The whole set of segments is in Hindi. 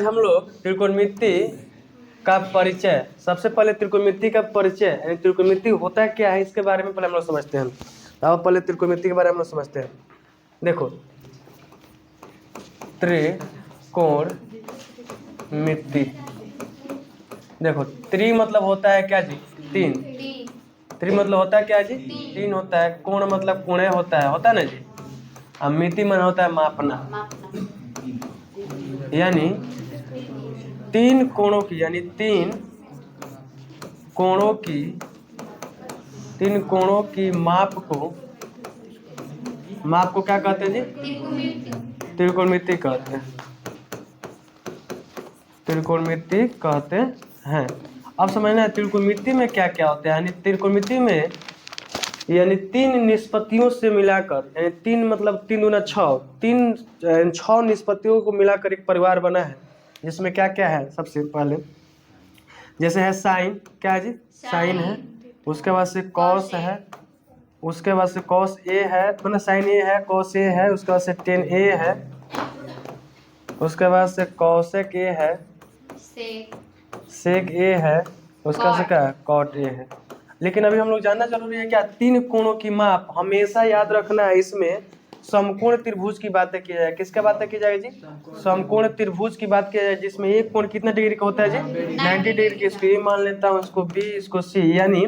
हम लोग त्रिकोणमिति का परिचय, सबसे पहले त्रिकोणमिति का परिचय यानी त्रिकोणमिति होता क्या है इसके बारे में पहले हम लोग समझते हैं। अब पहले त्रिकोणमिति के बारे में हम लोग समझते हैं। देखो त्रिकोणमिति, देखो त्रि मतलब होता है क्या जी? तीन। त्रि मतलब होता है क्या जी? तीन होता है। कोण मतलब कोणे होता है ना जी। अब मिति मन होता है मापना, यानी तीन कोणों की, यानी तीन कोणों की माप को क्या कहते हैं जी? त्रिकोणमिति कहते हैं। त्रिकोणमिति कहते हैं। अब समझना है त्रिकोणमिति में क्या क्या होता है। यानी त्रिकोणमिति में यानी तीन निष्पत्तियों से मिलाकर, यानी तीन मतलब तीन दूना छः, छः निष्पत्तियों को मिलाकर एक परिवार बना है, जिसमें क्या क्या है। सबसे पहले जैसे है साइन, क्या है जी? साइन है। उसके बाद से कॉस है, उसके बाद से कॉस ए है, मतलब साइन ए है, कॉस ए है, उसके बाद से टेन ए है, उसके बाद से कॉसेक ए है, सेक ए है, उसका से क्या है? कॉट ए है। लेकिन अभी हम लोग जानना जरूरी है क्या? तीन कोणों की माप हमेशा याद रखना है। इसमें समकोण त्रिभुज की बातें की जाए। किसका बातें की जाएगी जी? समकोण त्रिभुज की बात की जाए, जिसमें एक कोण कितना डिग्री का होता है जी? 90 डिग्री की। इसको ए मान लेता हूँ, इसको बी, इसको सी, यानी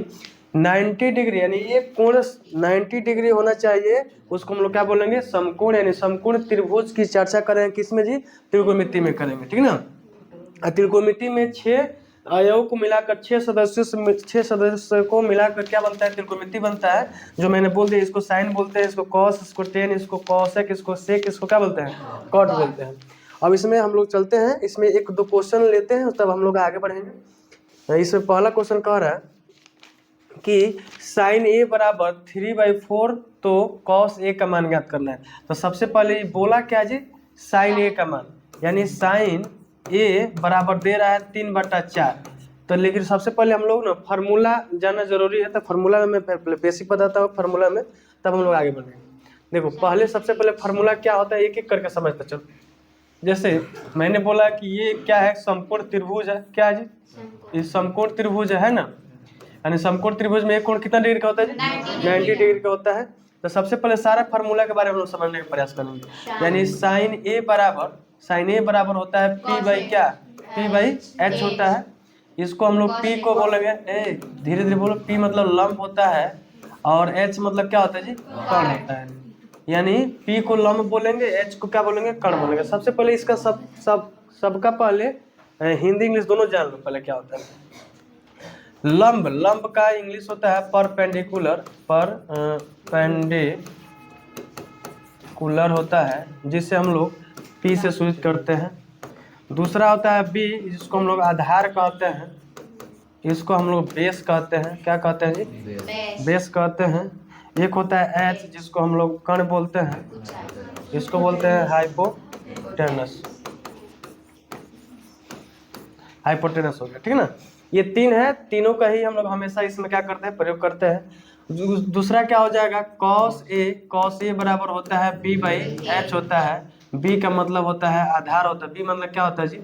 90 डिग्री, यानी एक कोण 90 डिग्री होना चाहिए। उसको हम लोग क्या बोलेंगे? समकोण। यानी समकोण त्रिभुज की चर्चा करेंगे किसमें जी? त्रिकोणमिति में करेंगे, ठीक ना। त्रिकोणमिति में 6 अवयव को मिलाकर 6 सदस्य को मिलाकर क्या बनता है? त्रिकोणमिति बनता है। जो मैंने बोल दिया, इसको साइन बोलते हैं, इसको कॉस, इसको टेन, इसको कॉसेक, इसको सेक, इसको क्या बोलते हैं? कॉट बोलते हैं। अब इसमें हम लोग चलते हैं, इसमें एक दो क्वेश्चन लेते हैं, तब हम लोग आगे बढ़ेंगे। इसमें पहला क्वेश्चन कह रहा है कि साइन ए बराबर 3/4, तो कॉस ए का मान ज्ञात करना है। तो सबसे पहले बोला क्या जी? साइन ए का मान, यानी साइन ए बराबर दे रहा है 3/4। तो लेकिन सबसे पहले हम लोग ना फार्मूला जानना जरूरी है। तो फार्मूला में मैं बेसिक बताता हूँ, फार्मूला में तब हम लोग आगे बढ़ेंगे। देखो पहले सबसे पहले फार्मूला क्या होता है, एक एक करके समझते चलो। जैसे मैंने बोला कि ये क्या है? समकोण त्रिभुज है। क्या है जी? ये समकोण त्रिभुज है ना। यानी समकोण त्रिभुज में एक कोण कितना डिग्री का होता है जी? 90 डिग्री का होता है। तो सबसे पहले सारा फार्मूला के बारे में हम लोग समझने का प्रयास करेंगे। यानी साइन ए बराबर होता है P बाई क्या? P बाई H होता है। इसको हम लोग P को बोलेंगे, धीरे धीरे बोलो। P मतलब लंब होता है और H मतलब क्या होता है जी? कर्ण होता है। यानी P को लंब बोलेंगे, H को क्या बोलेंगे? कर्ण बोलेंगे। सबसे पहले इसका सबका पहले हिंदी इंग्लिश दोनों जान लो पहले क्या होता है। लंब का इंग्लिश होता है परपेंडिकुलर होता है, जिससे हम लोग P से सूचित करते हैं। दूसरा होता है B, जिसको हम लोग आधार कहते हैं। इसको हम लोग बेस कहते हैं। क्या कहते हैं जी? बेस कहते हैं। एक होता है H, जिसको हम लोग कर्ण बोलते हैं। इसको बोलते हैं हाइपोटेनस हो गया, ठीक ना। ये तीन है, तीनों का ही हम लोग हमेशा इसमें क्या करते हैं? प्रयोग करते हैं। दूसरा क्या हो जाएगा? कॉस ए बराबर होता है B बाई H होता है। B का मतलब होता है आधार होता है। B मतलब क्या होता है जी?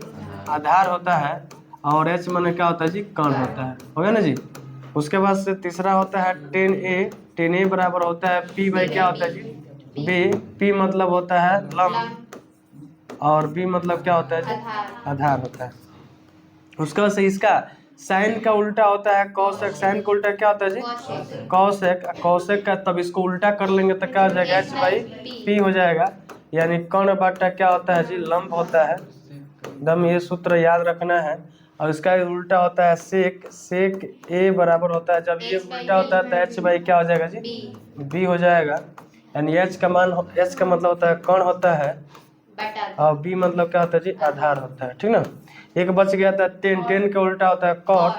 आधार होता है। और H मतलब क्या होता है जी? कर्ण होता है। हो गया ना जी। उसके बाद से तीसरा होता है टेन ए बराबर होता है P बाई क्या होता है जी? B। P मतलब होता है लंब और B मतलब क्या होता है जी? आधार होता है। उसके बाद से इसका साइन का उल्टा होता है कॉसेक। साइन का उल्टा क्या होता है जी? कॉसेक का। तब इसको उल्टा कर लेंगे तो क्या हो जाएगा? H बाई P हो जाएगा। यानी कर्ण बटा क्या होता है जी? लंब होता है। एकदम ये सूत्र याद रखना है। और इसका उल्टा होता है सेक ए बराबर होता है, जब ये उल्टा होता है तो H बाई क्या हो जाएगा जी? B हो जाएगा। यानी H का मतलब होता है कर्ण होता है और B मतलब क्या होता है जी? आधार होता है, ठीक ना। एक बच गया था टेन का उल्टा होता है कॉट।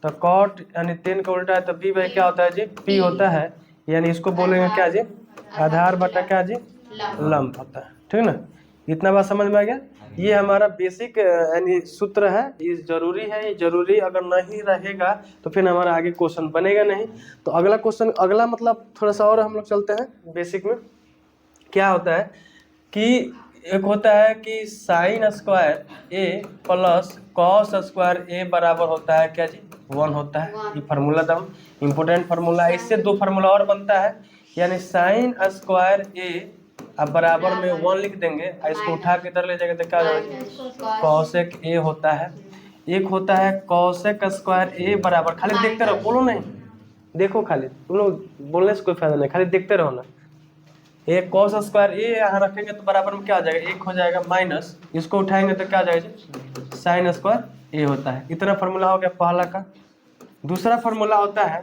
तो कॉट यानी 10 का उल्टा है तो B बाई क्या होता है जी? P होता है। यानी इसको बोलेंगे क्या जी? आधार बटा क्या जी? लंब होता है, ठीक ना। इतना बात समझ में आ गया। ये हमारा बेसिक यानी सूत्र है। ये जरूरी है, ये जरूरी अगर नहीं रहेगा तो फिर हमारा आगे क्वेश्चन बनेगा नहीं। तो अगला क्वेश्चन, मतलब थोड़ा सा और हम लोग चलते हैं बेसिक में। क्या होता है कि एक होता है कि साइन स्क्वायर ए प्लस कॉस स्क्वायर ए बराबर होता है क्या जी 1 होता है। ये फार्मूला दम इम्पोर्टेंट फार्मूला है। इससे दो फार्मूला और बनता है, यानी साइन स्क्वायर ए अब बराबर में 1 लिख देंगे, इसको उठा के इधर ले जाएंगे तो क्या हो जाएगा कॉसेक ए होता है। एक होता है कॉसेक स्क्वायर ए बराबर, खाली देखते रहो बोलो नहीं, देखो खाली तुम लोग बोलने से कोई फायदा नहीं, खाली देखते रहो ना। एक कॉस स्क्वायर ए यहाँ रखेंगे तो बराबर में क्या आ जाएगा 1 हो जाएगा माइनस, इसको उठाएंगे तो क्या आ जाएगा जी साइन स्क्वायर ए होता है। इतना फार्मूला हो गया पहला का। दूसरा फार्मूला होता है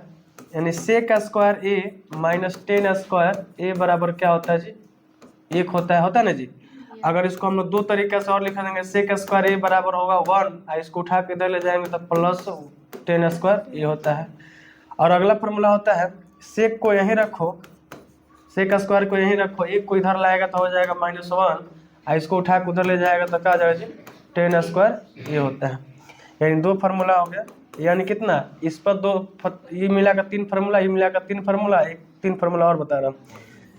यानी सेक स्क्वायर ए माइनस टेन स्क्वायर ए बराबर क्या होता है जी 1 होता है ना जी। अगर इसको हम लोग दो तरीके से और लिखा देंगे, सेक स्क्वायर ए बराबर होगा 1, इसको उठा के इधर ले जाएंगे तो प्लस टेन स्क्वायर ए होता है। और अगला फार्मूला होता है सेक को यहीं रखो, सेक स्क्वायर को यहीं रखो, एक को इधर लाएगा तो हो जाएगा -1, इसको उठा के उधर ले जाएगा तो क्या आ जाएगा जी टेन स्क्वायर ये होता है। यानी दो फार्मूला हो गया, यानी कितना इस पर दो, ये मिला का 3 फार्मूला, ये मिला का 3 फार्मूला, एक 3 फार्मूला और बता रहा हूँ।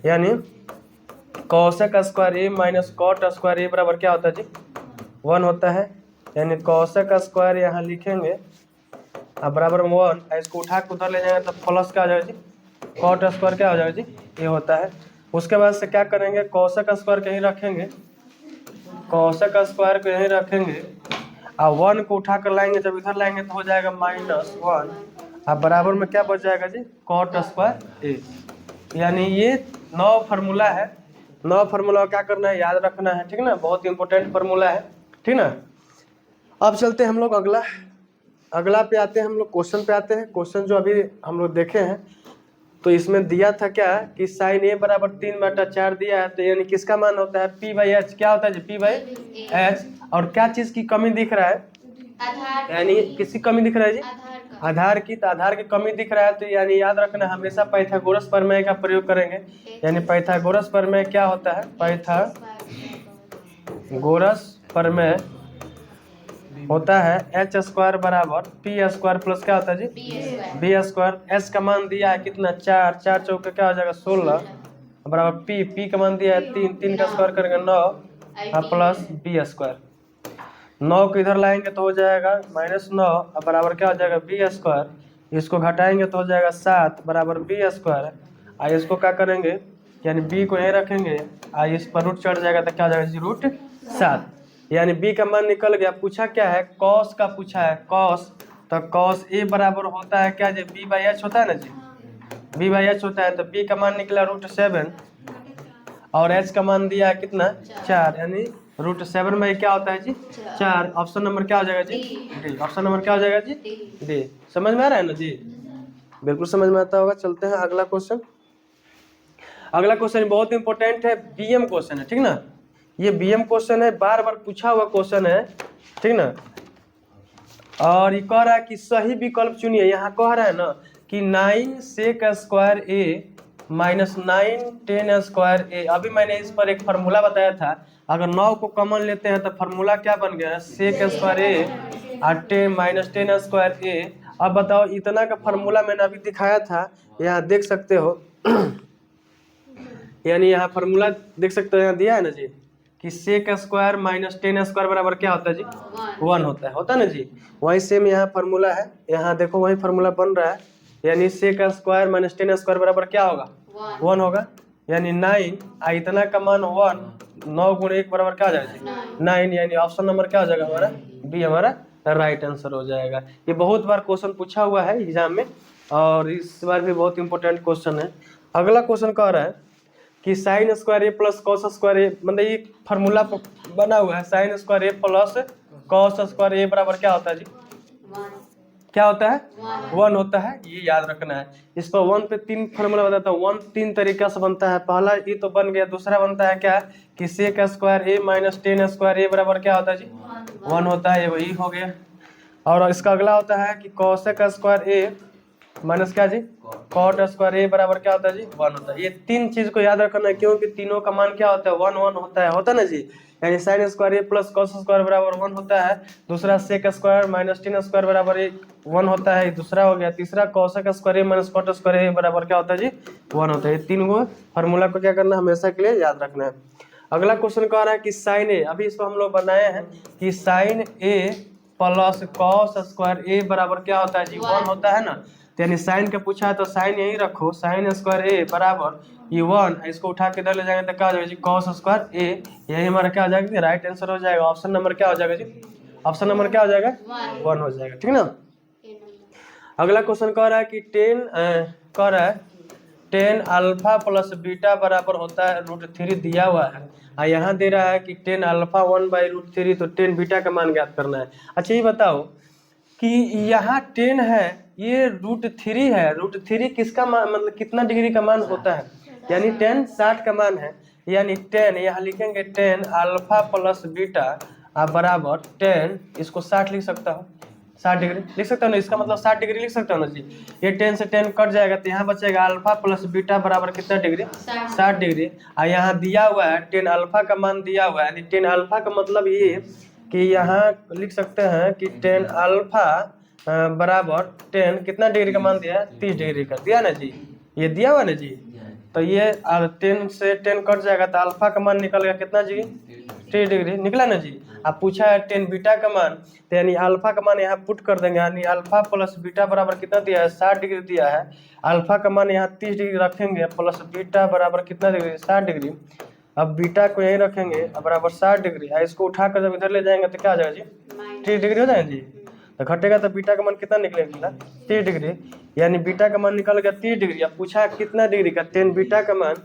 यानी कॉसेक स्क्वायर ए माइनस कॉट स्क्वायर ए बराबर क्या होता है जी 1 होता है। यानी कॉसेक स्क्वायर यहाँ लिखेंगे अब बराबर में 1, इसको उठा के उधर ले जाएंगे तो प्लस क्या आ जाएगा जी कॉट स्क्वायर क्या हो जाएगा जी ये होता है। उसके बाद से क्या करेंगे कॉसेक स्क्वायर कहीं रखेंगे, कॉसेक स्क्वायर को यहीं रखेंगे और 1 को उठा कर लाएंगे, जब इधर लाएंगे तो हो जाएगा -1, अब बराबर में क्या बच जाएगा जी कॉट स्क्वायर ए। यानी ये 9 फार्मूला है। 9 फार्मूला क्या करना है याद रखना है, ठीक ना, बहुत इंपॉर्टेंट फार्मूला है, ठीक ना। अब चलते हैं हम लोग अगला पे आते हैं, हम लोग क्वेश्चन पे आते हैं। क्वेश्चन जो अभी हम लोग देखे हैं तो इसमें दिया था क्या कि साइन ए बराबर 3/4 दिया है, तो यानी किसका मान होता है p/h, क्या होता है जी p/h। और क्या चीज की कमी दिख रहा है, यानी किसकी कमी दिख रहा है जी आधार की, तो आधार की कमी दिख रहा है, तो यानी याद रखना हमेशा पाइथागोरस प्रमेय का प्रयोग करेंगे। यानी पाइथागोरस प्रमेय क्या होता है, पाइथागोरस प्रमेय होता है h स्क्वायर बराबर पी स्क्वायर प्लस क्या होता है जी बी स्क्वायर। एस का मान दिया है कितना 4, 4 चौके क्या हो जाएगा 16 बराबर पी का मान दिया है 3 का स्क्वायर करेंगे 9 प्लस बी स्क्वायर। 9 को इधर लाएंगे तो हो जाएगा -9 बराबर क्या हो जाएगा बी स्क्वायर। इसको घटाएंगे तो हो जाएगा 7 बराबर बी स्क्वायर। इसको क्या करेंगे यानी बी को यहीं रखेंगे, इस पर रूट चढ़ जाएगा तो क्या हो जाएगा जी √7। यानी b का मान निकल गया। पूछा क्या है कॉस का पूछा है, कॉस, तो कॉस ए बराबर होता है क्या जी b/h होता है ना जी b/h होता है, तो b का मान निकला √7 और h का मान दिया है कितना 4, यानी √7 में क्या होता है जी 4। ऑप्शन नंबर क्या हो जाएगा जी डी। ऑप्शन नंबर क्या हो जाएगा जी डी। समझ में आ रहा है ना जी, बिल्कुल समझ में आता होगा। चलते हैं अगला क्वेश्चन। अगला क्वेश्चन बहुत इंपॉर्टेंट है, बीएम क्वेश्चन है, ठीक ना। ये बीएम क्वेश्चन है, बार बार पूछा हुआ क्वेश्चन है, ठीक ना। और ये कह रहा है कि सही विकल्प चुनिए। यहाँ कह रहा है ना कि 9 सेक स्क्वायर ए माइनस 9 10 स्क्वायर ए। अभी मैंने इस पर एक फार्मूला बताया था, अगर 9 को कॉमन लेते हैं तो फार्मूला क्या बन गया सेक स्क्वायर ए और 10 स्क्वायर ए। अब बताओ इतना का फार्मूला मैंने अभी दिखाया था, यहाँ देख सकते हो यानी यहाँ फार्मूला देख सकते हो, यहाँ दिया है ना जी कि सेक स्क्वायर माइनस 10 स्क्वायर बराबर क्या होता है जी 1 होता है ना जी। वही सेम यहाँ फार्मूला है, यहाँ देखो वही फार्मूला बन रहा है। यानी सेक स्क्वायर माइनस 10 स्क्वायर बराबर क्या होगा 1 होगा। यानी 9 इतना का मान 1, 9 गुणे 1 बराबर क्या हो जाएगा 9। यानी ऑप्शन नंबर क्या हो जाएगा हमारा बी, हमारा राइट आंसर हो जाएगा। ये बहुत बार क्वेश्चन पूछा हुआ है एग्जाम में और इस बार भी बहुत इंपॉर्टेंट क्वेश्चन है। अगला क्वेश्चन कह रहा है कि साइन स्क्वायर ए प्लस कॉस स्क्वायर ए, मतलब ये फार्मूला बना हुआ है साइन स्क्वायर ए प्लस कॉस स्क्वायर ए बराबर क्या होता है जी क्या होता है 1 होता है, ये याद रखना है। इस पर 1 पे 3 फार्मूला बताता हूँ। 1 3 तरीका से बनता है, पहला ये तो बन गया, दूसरा बनता है क्या कि सेक स्क्वायर ए माइनस 10 स्क्वायर ए बराबर क्या होता है जी 1 होता है, ये वही हो गया। और इसका अगला होता है कि कॉसेक स्क्वायर ए माइनस क्या जी कॉट स्क्वायर ए बराबर क्या होता है जी 1 होता है। ये 3 चीज को याद रखना है क्योंकि तीनों का मान क्या होता है 1 1 होता है ना जी। यानी साइन स्क्वायर ए प्लस कॉस स्क्वायर बराबर 1 होता है, दूसरा सेक स्क्वायर माइनस 10 स्क्वायर बराबर 1 होता है, दूसरा हो गया। तीसरा कॉसेक स्क्वायर ए माइनस कॉट स्क्वायर ए बराबर क्या होता है जी 1 होता है। ये 3 को फार्मूला को क्या करना है हमेशा के लिए याद रखना है। अगला क्वेश्चन कह रहा है कि साइन ए, अभी इसको हम लोग बनाए हैं कि साइन ए प्लस कॉस स्क्वायर ए बराबर क्या होता है जी, 1 होता है ना। तो यानी साइन का पूछा है तो साइन यही रखो, साइन स्क्वायर ए बराबर ये 1, इसको उठा के इधर ले जाएंगे तो क्या हो जाएगा जी, कॉस स्क्वायर ए। यही हमारा क्या हो जाएगा, राइट आंसर हो जाएगा। ऑप्शन नंबर क्या हो जाएगा जी, ऑप्शन नंबर क्या हो जाएगा, 1 हो जाएगा, ठीक ना। अगला क्वेश्चन कह रहा है कि 10 अल्फा प्लस बीटा बराबर होता है √3 दिया हुआ है, और यहाँ दे रहा है कि 10 अल्फा 1/√3, तो 10 बीटा का मान ज्ञात करना है। अच्छा ये बताओ कि यहाँ 10 है, ये √3 है, √3 किसका मान, मतलब कितना डिग्री का मान होता है, यानी 10 60 का मान है, यानी 10 यहाँ लिखेंगे 10 अल्फा प्लस बीटा बराबर 10, इसको 60 लिख सकता हूँ, 60 डिग्री लिख सकता हूँ ना, इसका मतलब 60 डिग्री लिख सकता हूँ ना जी। ये 10 से 10 कट जाएगा तो यहाँ बचेगा अल्फा प्लस बीटा बराबर कितना डिग्री, 60 डिग्री। और यहाँ दिया हुआ है 10 अल्फा का मान दिया हुआ है, 10 अल्फा का मतलब ये कि यहाँ लिख सकते हैं कि 10 अल्फा बराबर 10 कितना डिग्री का मान दिया है, 30 डिग्री का दिया ना जी, ये दिया हुआ ना जी। तो ये 10 से 10 कट जाएगा तो अल्फा का मान निकल गया कितना जी, 30 डिग्री निकला ना जी। अब पूछा है 10 बीटा का मान, तो यानी अल्फा का मान यहाँ पुट कर देंगे, यानी अल्फा प्लस बीटा बराबर कितना दिया है, 60 डिग्री दिया है। अल्फा का मान यहाँ 30 डिग्री रखेंगे, प्लस बीटा बराबर कितना डिग्री, 60 डिग्री। अब बीटा को यहीं रखेंगे बराबर 60 डिग्री, इसको उठाकर जब इधर ले जाएंगे तो क्या आ जाएगा जी, 30 डिग्री हो जाएगा जी। तो घटेगा तो बीटा का मान कितना निकलेगा, 30 डिग्री, यानी बीटा का मान निकल गया 30 डिग्री। अब पूछा है कितना डिग्री का, 10 बीटा का मान,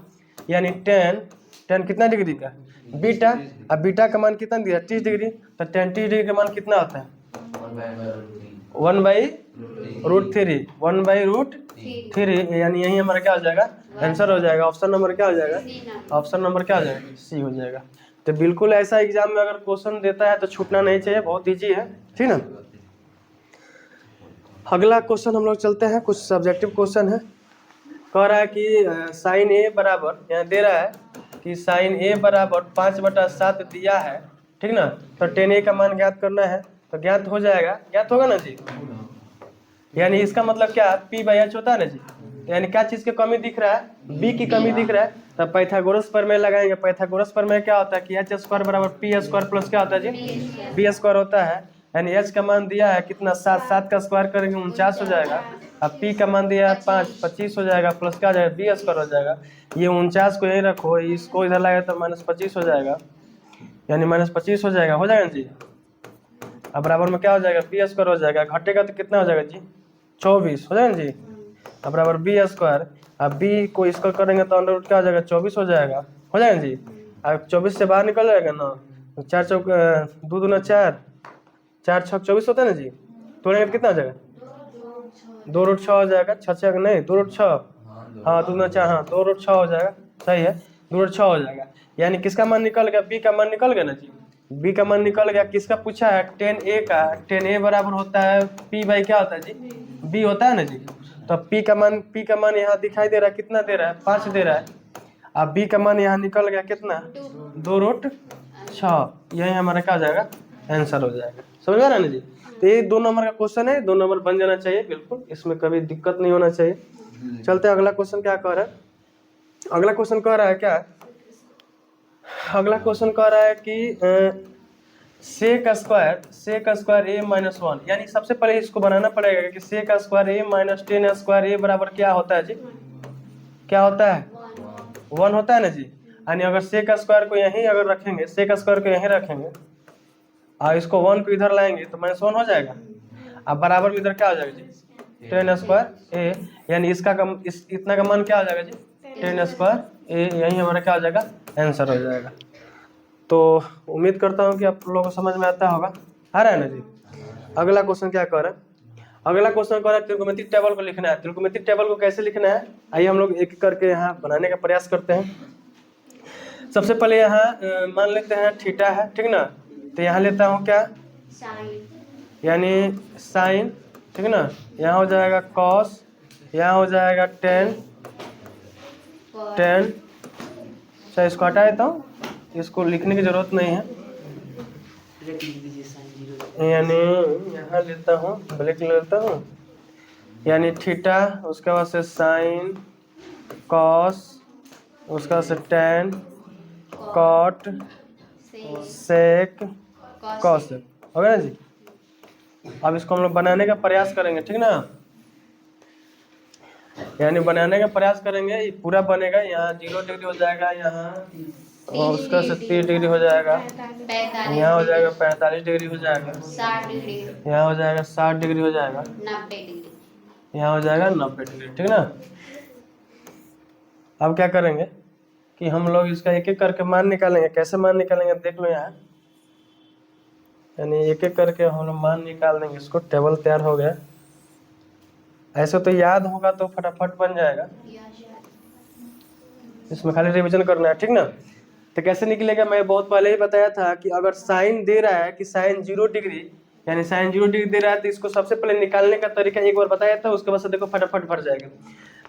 यानी 10 कितना डिग्री का बीटा, अब बीटा का मान कितना दिया 30 डिग्री, तो 10 30 डिग्री का मान कितना होता है, 1/√3, 1/√3, यानी यही हमारा क्या हो जाएगा, आंसर हो जाएगा। ऑप्शन नंबर क्या हो जाएगा, ऑप्शन नंबर क्या हो जाएगा, सी हो जाएगा। तो बिल्कुल ऐसा एग्जाम में अगर क्वेश्चन देता है तो छूटना नहीं चाहिए, बहुत ईजी है, ठीक ना। अगला क्वेश्चन हम लोग चलते हैं, कुछ सब्जेक्टिव क्वेश्चन है। कह रहा है कि साइन ए बराबर, यहाँ दे रहा है कि साइन ए बराबर 5/7 दिया है, ठीक ना। तो 10a का मान ज्ञात करना है, तो ज्ञात हो जाएगा, ज्ञात होगा ना जी। यानी इसका मतलब क्या, p/h होता है ना जी। यानी क्या चीज़ की कमी दिख रहा है, b की कमी दिख रहा है, तब पाइथागोरस प्रमेय लगाएंगे। पाइथागोरस प्रमेय क्या होता है कि h² बराबर p² प्लस क्या होता है जी, b² होता है। यानी h का मान दिया है कितना, 7 का स्क्वायर करेंगे 49 हो जाएगा। अब p का मान दिया है 5, 25 हो जाएगा, प्लस क्या हो जाएगा, b² हो जाएगा। ये 49 को यहीं रखो, इसको इधर लाएगा तो -25 हो जाएगा, यानी -25 हो जाएगा, हो जाएगा जी। अब बराबर में क्या हो जाएगा, b² हो जाएगा, घटेगा तो कितना हो जाएगा जी, 24 हो जाएगा जी। अब बराबर b², अब b को इसको करेंगे तो अंडर रूट क्या हो जाएगा, 24 हो जाएगा, हो जाएगा जी। अब 24 से बाहर निकल जाएगा ना, तो 4 चौक 2 दूना 4, 4 छक 24 होता है ना जी। तोड़ेंगे तो कितना हो जाएगा, 2√6 हो जाएगा, 6 नहीं 2√6, हाँ 2 दूना 4, हाँ 2√6 हो जाएगा, सही है 2√6 हो जाएगा। यानी किसका मान निकल गया, b का मान निकल गया ना जी। b का मान निकल गया, किसका पूछा है, 10a का। 10a बराबर होता है p/ क्या होता है जी, b होता है ना जी। तो p का मान यहाँ दिखाई दे रहा है, कितना दे रहा है, 5 दे रहा है। अब b का मान यहाँ निकल गया कितना, 2√6, यही हमारा क्या हो जाएगा, आंसर हो जाएगा। समझ आ रहा है ना जी। तो ये 2 नंबर का क्वेश्चन है, 2 नंबर बन जाना चाहिए बिल्कुल, इसमें कभी दिक्कत नहीं होना चाहिए। चलते हैं अगला क्वेश्चन क्या कह रहा है। अगला क्वेश्चन कह रहा है क्या, अगला क्वेश्चन कह रहा है कि सेक स्क्वायर a - 1, यानी सबसे पहले इसको बनाना पड़ेगा कि sec square a - 10 square a बराबर क्या होता है जी, क्या होता है, 1 होता है ना जी। यानी अगर सेक स्क्वायर को यहीं अगर रखेंगे, सेक स्क्वायर को यहीं रखेंगे और इसको 1 को इधर लाएंगे तो -1 हो जाएगा। अब बराबर में इधर क्या हो जाएगा जी, 10 स्क्वायर a, यानी इसका इतना का मान क्या हो जाएगा जी, 10 स्क्वायर a, यही हमारा क्या हो जाएगा, आंसर हो जाएगा। तो उम्मीद करता हूँ कि आप लोगों को समझ में आता होगा, आ रहा है ना जी। अगला क्वेश्चन क्या कर रहा है, अगला क्वेश्चन कह रहा है त्रिकोणमितिक टेबल को लिखना है। त्रिकोणमितिक टेबल को कैसे लिखना है, आइए हम लोग एक करके यहाँ बनाने का प्रयास करते हैं। सबसे पहले यहाँ मान लेते हैं थीटा है, ठीक ना। तो यहाँ लेता हूँ क्या, यानी साइन, ठीक ना। यहाँ हो जाएगा कॉस, यहाँ हो जाएगा टेन, अच्छा इसको हटा देता हूँ, इसको लिखने की जरूरत नहीं है। यानी यहाँ लेता हूँ, ब्लैक लेता हूँ, यानी थीटा, उसके बाद से साइन, कॉस, उसके बाद से टेन, कॉट सेक कॉसेक, हो गया ना जी। अब इसको हम लोग बनाने का प्रयास करेंगे, ठीक ना, यानी बनाने का प्रयास करेंगे, ये पूरा बनेगा। यहाँ 0 डिग्री हो जाएगा, यहाँ और उसका 30 डिग्री हो जाएगा, यहाँ हो जाएगा 45 डिग्री हो जाएगा, 60 डिग्री, यहाँ हो जाएगा 60 डिग्री हो जाएगा, 90 डिग्री, यहाँ हो जाएगा 90 डिग्री, ठीक ना। अब क्या करेंगे कि हम लोग इसका एक एक करके मान निकालेंगे। कैसे मान निकालेंगे देख लो यहाँ, यानी एक एक करके हम लोग मान निकाल देंगे। इसको टेबल तैयार हो गया, ऐसे तो याद होगा तो फटाफट बन जाएगा, इसमें खाली रिवीजन करना है, ठीक ना। तो कैसे निकलेगा, मैं बहुत पहले ही बताया था कि अगर साइन दे रहा है कि साइन 0 डिग्री, यानी साइन 0 डिग्री दे रहा है, तो इसको सबसे पहले निकालने का तरीका एक बार बताया था, उसके बाद से देखो फटाफट भर जाएगा।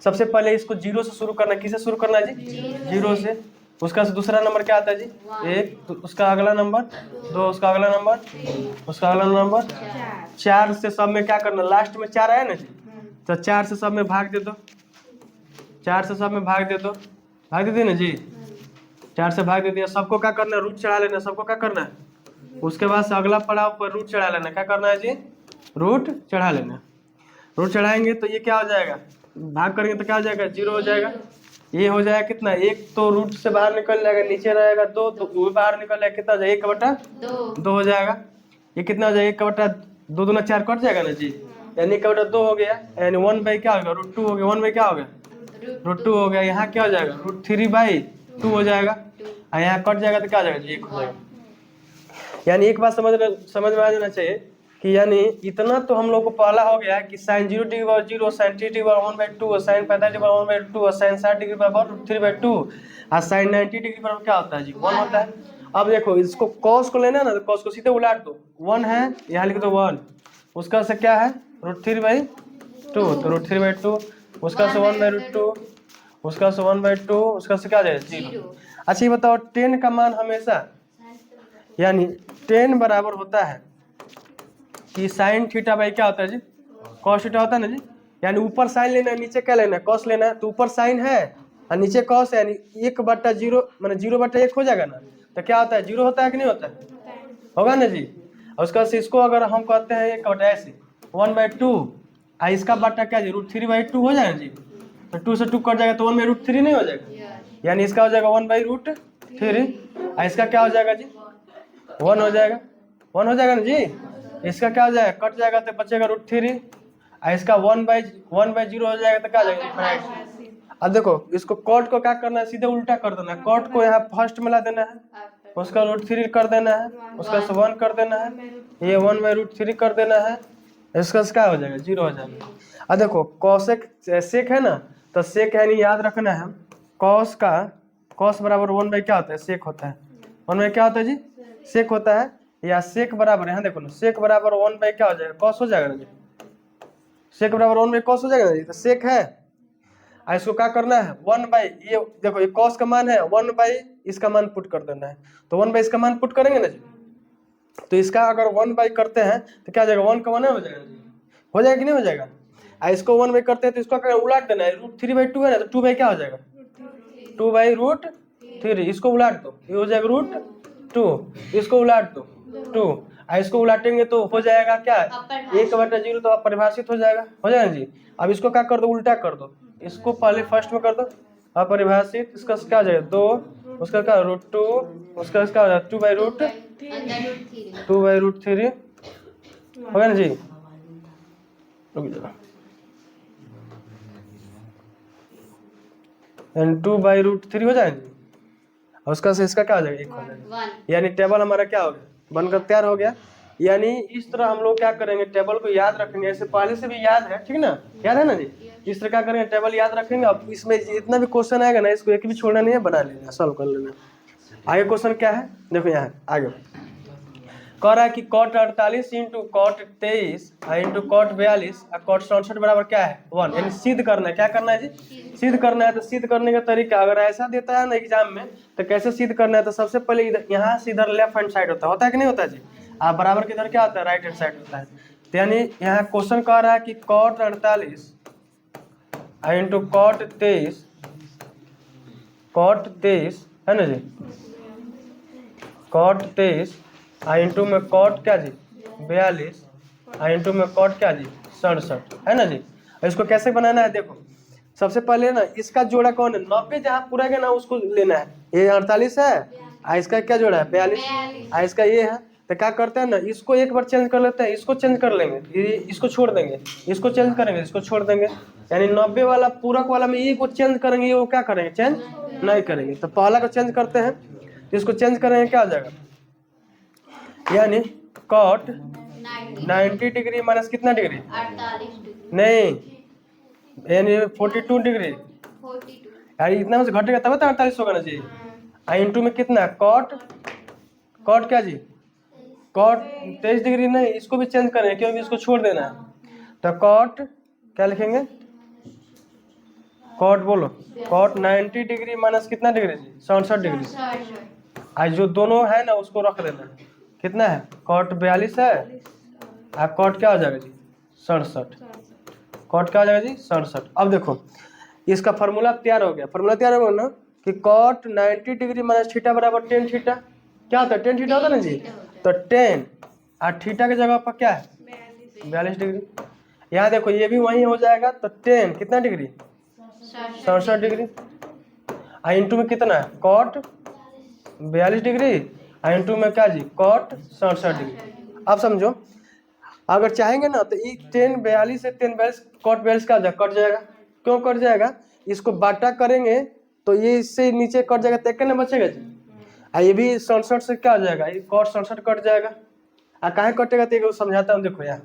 सबसे पहले इसको 0 से शुरू करना है। किससे शुरू करना है जी? 0 से। उसका दूसरा नंबर क्या आता है जी? 1, तो उसका अगला नंबर 2, उसका अगला नंबर, उसका अगला नंबर 4 से सब में क्या करना, लास्ट में 4 आया ना जी, तो 4 से सब में भाग दे दो, 4 से सब में भाग दे दो, भाग देती ना जी, 4 से भाग देती है। सबको क्या करना है, रूट चढ़ा लेना, सबको क्या करना है, उसके बाद से अगला पड़ाव पर रूट चढ़ा लेना। क्या करना है जी? रूट चढ़ा लेना। रूट चढ़ाएंगे तो ये क्या हो जाएगा, भाग करेंगे तो क्या हो जाएगा, 0 हो जाएगा। ये हो जाएगा कितना, 1 तो रूट से बाहर निकल जाएगा, नीचे रहेगा 2, तो वो बाहर निकल जाएगा, कितना हो जाएगा, 1/2 हो जाएगा। ये कितना हो जाएगा, 1/2 दूना 4 कट जाएगा ना जी, यानी 1/2 हो गया, यानी 1/, क्या हो गया, √2 हो गया, 1/, क्या हो गया, √2 हो गया। यहाँ क्या हो जाएगा, √3/2 हो जाएगा, और यहाँ कट जाएगा तो क्या हो जाएगा जी, 1 हो जाएगा। यानी एक बात समझ में आ जाना चाहिए कि यानी इतना तो हम लोग को पहला हो गया कि साइन 0 डिग्री बराबर 0, साइन 30 डिग्री बराबर 1/2, साइन 45 डिग्री बराबर 1/2, और साइन 60 डिग्री बराबर 3/2, और साइन 90 डिग्री बराबर क्या होता है जी, 1 होता है। अब देखो इसको कॉस को लेना है ना, तो कॉस को सीधे उलाट दो, 1 है, यहाँ लिख दो 1, उसका से क्या है, √3/2, तो √3/2, उसका से 1/2, उसका से 1/2, उसका से क्या जाएगा 0। अच्छा ये बताओ 10 का मान हमेशा, यानी 10 बराबर होता है कि साइन थीटा बाई क्या होता है जी, कॉस थीटा होता है ना जी। यानी ऊपर साइन लेना है, नीचे क्या लेना है, कॉस लेना है। तो ऊपर साइन है और नीचे कॉस है, यानी 1/0 मैंने 0/1 हो जाएगा ना, तो क्या होता है, 0 होता है कि नहीं होता है, होगा ना जी। और उसका से इसको अगर हम कहते हैं 1 ऐसे 1/2, और इसका बट्टा क्या जी, √3/2 हो जाएगा जी, तो 2 से 2 कट जाएगा तो 1/√3 नहीं हो जाएगा, यानी इसका हो जाएगा 1/√3, और इसका क्या हो जाएगा जी, 1 हो जाएगा, 1 हो जाएगा ना जी। इसका क्या हो जाएगा, कट जाएगा तो बचेगा √3, और इसका 1/0 हो जाएगा तो क्या हो जाएगा। अब देखो इसको कॉट को क्या करना है, सीधे उल्टा कर देना है। कॉट को यहाँ फर्स्ट में ला देना है, उसका √3 कर देना है, उसका से 1 कर देना है, ये 1/√3 कर देना है, इसका क्या हो जाएगा, 0 हो जाएगा। अब देखो कॉसेक सेक है ना, तो सेक है नहीं, याद रखना है, कॉस का कॉस बराबर 1/, क्या होता है, सेक होता है। 1/, क्या होता है जी, सेक होता है। या सेक बराबर, यहाँ देखो ना, सेक बराबर 1/, क्या हो जाएगा, कॉस हो जाएगा ना जी, सेक बराबर 1/, कॉस हो जाएगा ना जी। तो सेक है, और इसको क्या करना है, 1/, ये देखो ये कॉस का मान है, 1/, इसका मान पुट कर देना है। तो 1/, इसका मान पुट करेंगे ना जी, तो इसका अगर 1/, करते हैं तो क्या हो जाएगा, 1 का 1 हो जाएगा, हो जाएगा कि नहीं हो जाएगा। और इसको 1/, करते हैं तो इसको अगर उलाट देना है, √3/2 है ना, तो 2/, क्या हो जाएगा, 2/√3, इसको उलाट दो, ये हो जाएगा √2, इसको उलाट दो 2, और इसको उलाटेंगे तो हो जाएगा क्या, 1/0 तो अपरिभाषित हो जाएगा जी। अब इसको क्या कर दो, उल्टा कर दो, इसको पहले फर्स्ट में कर दो अपरिभाषित, इसका क्या हो जाएगा 2, उसका क्या √2, उसका क्या हो जाएगा 2/√3 हो गया ना जी। एंड 2/√3 हो जाएगा, और उसका से इसका क्या हो जाएगा, 1 हो जाएगा। यानी टेबल हमारा क्या हो गया, बनकर तैयार हो गया। यानी इस तरह हम लोग क्या करेंगे, टेबल को याद रखेंगे, ऐसे पहले से भी याद है, ठीक ना, याद है ना जी। इस तरह क्या करेंगे, टेबल याद रखेंगे। अब इसमें जितना भी क्वेश्चन आएगा ना, इसको एक भी छोड़ना नहीं है, बना लेना, सॉल्व कर लेना। आगे क्वेश्चन क्या है, देखो यहाँ आगे कह रहा है कि cot 48 into cot 23 into cot 42 और cot 67 बराबर क्या है, 1। यानी सिद्ध करना है, क्या करना है जी, सिद्ध करना है। तो सिद्ध करने का तरीका अगर ऐसा देता है ना एग्जाम में, तो कैसे सिद्ध करना है, तो सबसे पहले इधर यहाँ से इधर लेफ्ट हैंड साइड होता है कि नहीं होता जी, आप बराबर के इधर क्या होता है, राइट हैंड साइड होता है। तो यानी यहाँ क्वेश्चन कह रहा है कि cot 48 इंटू cot 23 है ना जी, कॉट 23 इंटू में कॉट क्या जी 42 इंटू में कॉट क्या जी 67 है ना जी। इसको कैसे बनाना है देखो, सबसे पहले ना इसका जोड़ा कौन है 90 जहाँ पूरा है ना उसको लेना है। ये 48 है इसका क्या जोड़ा है 42 इसका ये है। तो क्या करते हैं ना इसको एक बार चेंज कर लेते हैं, इसको चेंज कर लेंगे, ये इसको छोड़ देंगे, इसको चेंज करेंगे, इसको छोड़ देंगे, यानी 90 वाला पूरक वाला में ये को चेंज करेंगे, ये वो क्या करेंगे चेंज नहीं करेंगे। तो पहला को चेंज करते हैं, इसको चेंज करेंगे क्या हो जाएगा, यानी कॉट 90 डिग्री माइनस कितना डिग्री 48 नहीं यानी 42 डिग्री, 42 यार इतना में से घटेगा तब तो 48 होगा ना जी। इंटू में कितना कॉट, कॉट क्या जी कॉट 23 डिग्री नहीं, इसको भी चेंज करेंगे क्योंकि इसको छोड़ देना है। तो कॉट क्या लिखेंगे, कॉट बोलो, कॉट 90 डिग्री माइनस कितना डिग्री जी 67 डिग्री। आज जो दोनों है ना उसको रख देना, कितना है कॉट 42 है और कॉट क्या हो जाएगा जी 67, कॉट क्या हो जाएगा जी 67। अब देखो इसका फार्मूला तैयार हो गया, फार्मूला तैयार हो गया ना कि कॉट 90 डिग्री माइनस थीटा बराबर टेन थीटा, क्या होता है टेन थीटा होता है ना जी। तो 10 और थीटा के जगह पर क्या है 42 डिग्री। यहाँ देखो ये भी वही हो जाएगा, तो 10 कितना डिग्री 67 डिग्री इंटू में कितना है कॉट 42 डिग्री इंटू में क्या जी कॉट 67 डिग्री। अब समझो अगर चाहेंगे ना तो ये 10 42 से 10 42 कॉट 42 का कट जाएगा, क्यों कट जाएगा, इसको बाटा करेंगे तो ये इससे नीचे कट जाएगा तो कितना बचेगा जी, ये भी 67 से क्या हो जाएगा, ये कॉट 67 कट जाएगा। काहे कटेगा तो समझाता हूँ, देखो यहाँ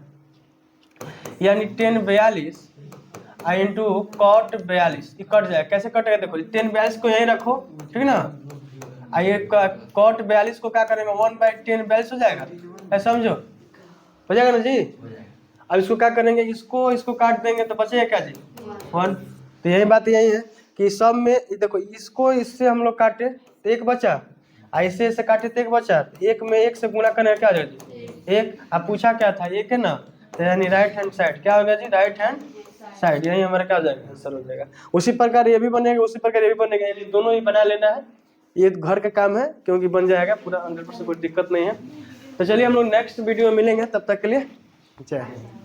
यानी 10 42 इंटू कॉट 42 ये कट जाएगा, कैसे कटेगा देखो 10 42 को यहीं रखो ठीक ना, ये कॉट 42 को क्या करेंगे 1/10 42 हो जाएगा, है समझो हो जाएगा ना जी। अब इसको क्या करेंगे, इसको काट देंगे तो बचेगा क्या जी 1। तो यही बात यही है कि सब में देखो इसको इससे हम लोग काटे तो एक बचा, ऐसे ऐसे काटे तो एक बचा, एक में एक से गुणा करने क्या हो जाएगा जी एक। अब पूछा क्या था एक है ना, तो यानी राइट हैंड साइड क्या हो गया जी राइट हैंड साइड, यही हमारा क्या हो जाएगा आंसर हो जाएगा। उसी प्रकार ये भी बनेगा, उसी प्रकार ये भी बनेगा, ये दोनों ही बना लेना है, ये घर का काम है क्योंकि बन जाएगा पूरा 100%, कोई दिक्कत नहीं है। तो चलिए हम लोग नेक्स्ट वीडियो में मिलेंगे, तब तक के लिए जय हिंद।